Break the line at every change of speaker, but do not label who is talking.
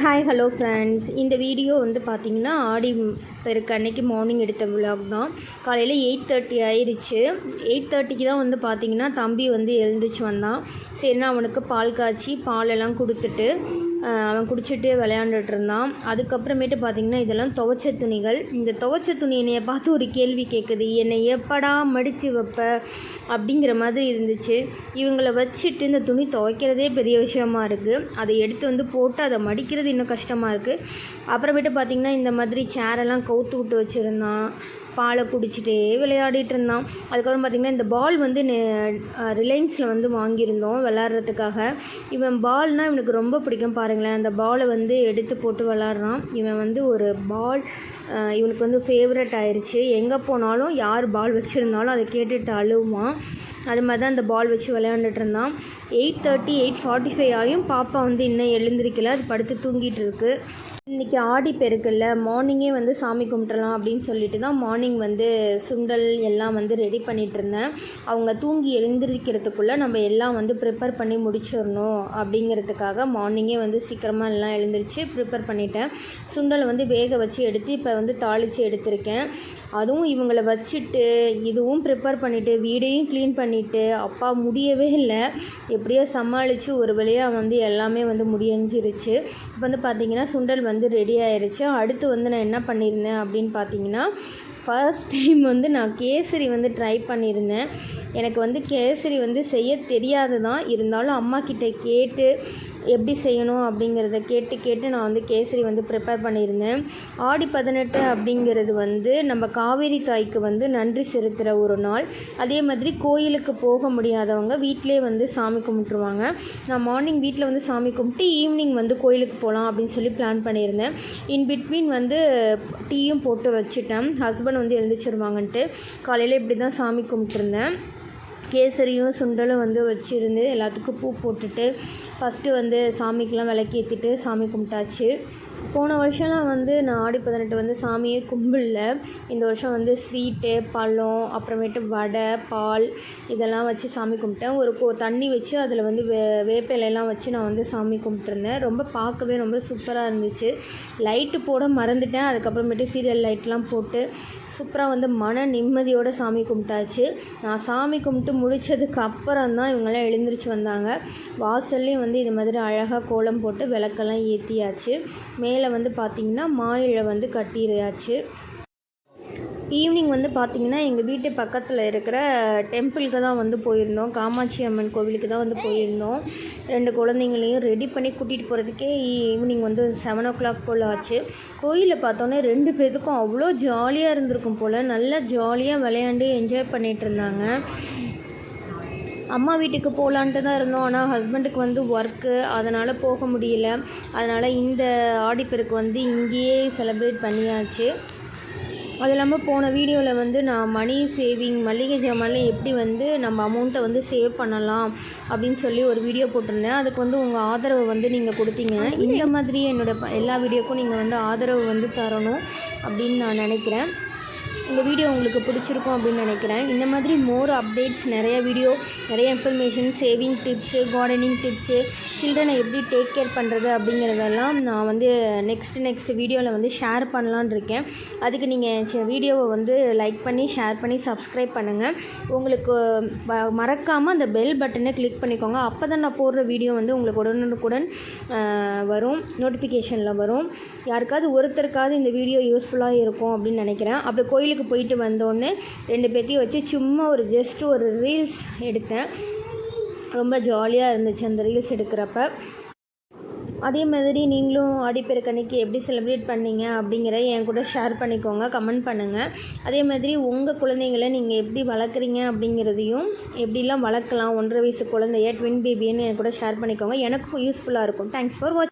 Hi hello friends, இந்த video வந்து பார்த்திங்கன்னா ஆடி பெருக்கு அன்னைக்கு மார்னிங் எடுத்த விலாக் தான். காலையில் 8:30 ஆயிடுச்சு. 8:30க்கு தான் வந்து பார்த்திங்கன்னா தம்பி வந்து எழுந்திரிச்சு வந்தான். சரினா அவனுக்கு பால் காய்ச்சி பாலெல்லாம் கொடுத்துட்டு அவன் குடிச்சிட்டு விளையாண்டுட்டு இருந்தான். அதுக்கப்புறமேட்டு பார்த்திங்கன்னா இதெல்லாம் துவைச்ச துணிகள். இந்த துவைச்ச துணி என்னையை பார்த்து ஒரு கேள்வி கேட்குது, என்னை எப்படா மடித்து வைப்ப அப்படிங்கிற மாதிரி இருந்துச்சு. இவங்களை வச்சுட்டு இந்த துணி துவைக்கிறதே பெரிய விஷயமா இருக்குது. அதை எடுத்து வந்து போட்டு அதை மடிக்கிறது இன்னும் கஷ்டமாக இருக்குது. அப்புறமேட்டு பார்த்திங்கன்னா இந்த மாதிரி சேரெல்லாம் கவுத்து விட்டு வச்சுருந்தான். பாலை குடிச்சிட்டே விளையாடிட்டு இருந்தான். அதுக்கப்புறம் பார்த்திங்கன்னா இந்த பால் வந்து ரிலையன்ஸில் வந்து வாங்கியிருந்தோம் விளாட்றதுக்காக. இவன் பால்னால் இவனுக்கு ரொம்ப பிடிக்கும். பாருங்களேன், அந்த பாலை வந்து எடுத்து போட்டு விளாட்றான். இவன் வந்து ஒரு பால் இவனுக்கு வந்து ஃபேவரட் ஆயிடுச்சு. எங்கே போனாலும் யார் பால் வச்சுருந்தாலும் அதை கேட்டுட்டு அழுவான். அது மாதிரி தான் அந்த பால் வச்சு விளையாண்டுட்டு இருந்தான். 8:30 8:45 ஆகியும் பாப்பா வந்து இன்னும் எழுந்திருக்கல, அது படுத்து தூங்கிட்டு இருக்கு. இன்றைக்கி ஆடி பெருக்குல்ல, மார்னிங்கே வந்து சாமி கும்பிட்றலாம் அப்படின்னு சொல்லிட்டு தான் மார்னிங் வந்து சுண்டல் எல்லாம் வந்து ரெடி பண்ணிகிட்டு இருந்தேன். அவங்க தூங்கி எழுந்திருக்கிறதுக்குள்ளே நம்ம எல்லாம் வந்து ப்ரிப்பேர் பண்ணி முடிச்சிடணும் அப்படிங்கிறதுக்காக மார்னிங்கே வந்து சீக்கிரமாக எல்லாம் எழுந்திரிச்சு ப்ரிப்பேர் பண்ணிட்டேன். சுண்டலை வந்து வேக வச்சு எடுத்து இப்போ வந்து தாளித்து எடுத்திருக்கேன். அதுவும் இவங்களை வச்சுட்டு இதுவும் ப்ரிப்பேர் பண்ணிவிட்டு வீடையும் க்ளீன் பண்ணிவிட்டு அப்பா முடியவே இல்லை. எப்படியோ சமாளித்து ஒரு வழியாக வந்து எல்லாமே வந்து முடிஞ்சிருச்சு. இப்போ வந்து பார்த்திங்கன்னா சுண்டல் வந்து ரெடி ஆயிடுச்சு. அடுத்து வந்து நான் என்ன பண்ணியிருந்தேன் அப்படின்னு பார்த்தீங்கன்னா, ஃபர்ஸ்ட் டைம் வந்து நான் கேசரி வந்து ட்ரை பண்ணியிருந்தேன். எனக்கு வந்து கேசரி வந்து செய்ய தெரியாது தான், இருந்தாலும் அம்மா கிட்ட கேட்டு எப்படி செய்யணும் அப்படிங்கிறத கேட்டு நான் வந்து கேசரி வந்து ப்ரிப்பேர் பண்ணியிருந்தேன். ஆடி 18 அப்படிங்கிறது வந்து நம்ம காவேரி தாய்க்கு வந்து நன்றி செலுத்துகிற ஒரு நாள். அதே மாதிரி கோயிலுக்கு போக முடியாதவங்க வீட்டிலே வந்து சாமி கும்பிட்ருவாங்க. நான் மார்னிங் வீட்டில் வந்து சாமி கும்பிட்டு ஈவினிங் வந்து கோயிலுக்கு போகலாம் அப்படின்னு சொல்லி பிளான் பண்ணியிருந்தேன். இன் பிட்வீன் வந்து டீயும் போட்டு வச்சுட்டேன். ஹஸ்பண்ட் வந்து எழுந்திரிச்சிருவாங்கன்ட்டு காலையில் இப்படி தான் சாமி கும்பிட்டுருந்தேன். கேசரியும் சுண்டலும் வந்து வச்சுருந்து எல்லாத்துக்கும் பூ போட்டுட்டு ஃபஸ்ட்டு வந்து சாமிக்கெலாம் விளக்கேற்றிட்டு சாமி கும்பிட்டாச்சு. போன வருஷம்லாம் வந்து நான் ஆடி 18 வந்து சாமியே கும்பிடல. இந்த வருஷம் வந்து ஸ்வீட்டு, பழம், அப்புறமேட்டு வடை, பால் இதெல்லாம் வச்சு சாமி கும்பிட்டேன். ஒரு தண்ணி வச்சு அதில் வந்து வேப்பிலையெல்லாம் வச்சு நான் வந்து சாமி கும்பிட்டுருந்தேன். ரொம்ப பார்க்கவே ரொம்ப சூப்பராக இருந்துச்சு. லைட்டு போட மறந்துட்டேன். அதுக்கப்புறமேட்டு சீரியல் லைட்லாம் போட்டு சூப்பராக வந்து மன நிம்மதியோடு சாமி கும்பிட்டாச்சு. நான் சாமி கும்பிட்டு முடித்ததுக்கு அப்புறம் தான் இவங்கெல்லாம் எழுந்திரிச்சு வந்தாங்க. வாசல்லையும் வந்து இது மாதிரி அழகாக கோலம் போட்டு விளக்கெல்லாம் ஏற்றியாச்சு. மேலே வந்து பார்த்திங்கன்னா மாயிழை வந்து கட்டியாச்சு. ஈவினிங் வந்து பார்த்திங்கன்னா எங்கள் வீட்டு பக்கத்தில் இருக்கிற டெம்பிளுக்கு தான் வந்து போயிருந்தோம். காமாட்சி அம்மன் கோவிலுக்கு தான் வந்து போயிருந்தோம். 2 குழந்தைங்களையும் ரெடி பண்ணி கூட்டிகிட்டு போகிறதுக்கே ஈவினிங் வந்து 7 o'clock போல் ஆச்சு. கோயிலில் பார்த்தோன்னே 2 பேர்த்துக்கும் அவ்வளோ ஜாலியாக இருந்திருக்கும் போல். நல்லா ஜாலியாக விளையாண்டு என்ஜாய் பண்ணிகிட்டு இருந்தாங்க. அம்மா வீட்டுக்கு போகலான்ட்டு தான் இருந்தோம். ஆனால் ஹஸ்பண்டுக்கு வந்து ஒர்க்கு, அதனால் போக முடியல. அதனால் இந்த ஆடிப்பெருக்கு வந்து இங்கேயே செலிப்ரேட் பண்ணியாச்சு. அது இல்லாமல் போன வீடியோவில் வந்து நான் மணி சேவிங் மளிகை ஜாமானில் எப்படி வந்து நம்ம அமௌண்ட்டை வந்து சேவ் பண்ணலாம் அப்படின்னு சொல்லி ஒரு வீடியோ போட்டிருந்தேன். அதுக்கு வந்து உங்கள் ஆதரவு வந்து நீங்கள் கொடுத்தீங்க. இந்த மாதிரி என்னோடய எல்லா வீடியோக்கும் நீங்கள் வந்து ஆதரவு வந்து தரணும் அப்படின்னு நான் நினைக்கிறேன். இந்த வீடியோ உங்களுக்கு பிடிச்சிருக்கும் அப்படின்னு நினைக்கிறேன். இந்த மாதிரி மோர் அப்டேட்ஸ், நிறைய வீடியோ, நிறைய information, saving tips, gardening tips, சில்ட்ரனை எப்படி டேக் கேர் பண்ணுறது அப்படிங்கிறதெல்லாம் நான் வந்து நெக்ஸ்ட் வீடியோவில் வந்து ஷேர் பண்ணலான்னு இருக்கேன். அதுக்கு நீங்கள் வீடியோவை வந்து லைக் பண்ணி ஷேர் பண்ணி சப்ஸ்கிரைப் பண்ணுங்கள். உங்களுக்கு மறக்காமல் அந்த பெல் பட்டனை கிளிக் பண்ணிக்கோங்க. அப்போ தான் நான் போடுற வீடியோ வந்து உங்களுக்கு உடனுக்குடன் வரும், நோட்டிஃபிகேஷனில் வரும். யாருக்காவது ஒருத்தருக்காவது இந்த வீடியோ யூஸ்ஃபுல்லாக இருக்கும் அப்படின்னு நினைக்கிறேன். அப்படி கோயிலுக்கு போயிட்டு வந்தோடனே 2 பேர்த்தையும் வச்சு சும்மா ஜஸ்ட் ஒரு ரீல்ஸ் எடுத்தேன். ரொம்ப ஜாலியாக இருந்துச்சு அந்த ரீல்ஸ் எடுக்கிறப்ப. அதே மாதிரி நீங்களும் ஆடிப்பெருக்கு அன்னைக்கு எப்படி செலிப்ரேட் பண்ணீங்க அப்படிங்கிற என் கூட ஷேர் பண்ணிக்கோங்க, கமெண்ட் பண்ணுங்கள். அதே மாதிரி உங்கள் குழந்தைங்களை நீங்கள் எப்படி வளர்க்குறீங்க அப்படிங்கிறதையும், எப்படிலாம் வளர்க்கலாம் 1.5 வயசு குழந்தைய ட்வின் பேபின்னு என் கூட ஷேர் பண்ணிக்கோங்க. எனக்கும் யூஸ்ஃபுல்லாக இருக்கும். தேங்க்ஸ் ஃபார் வாட்சிங்.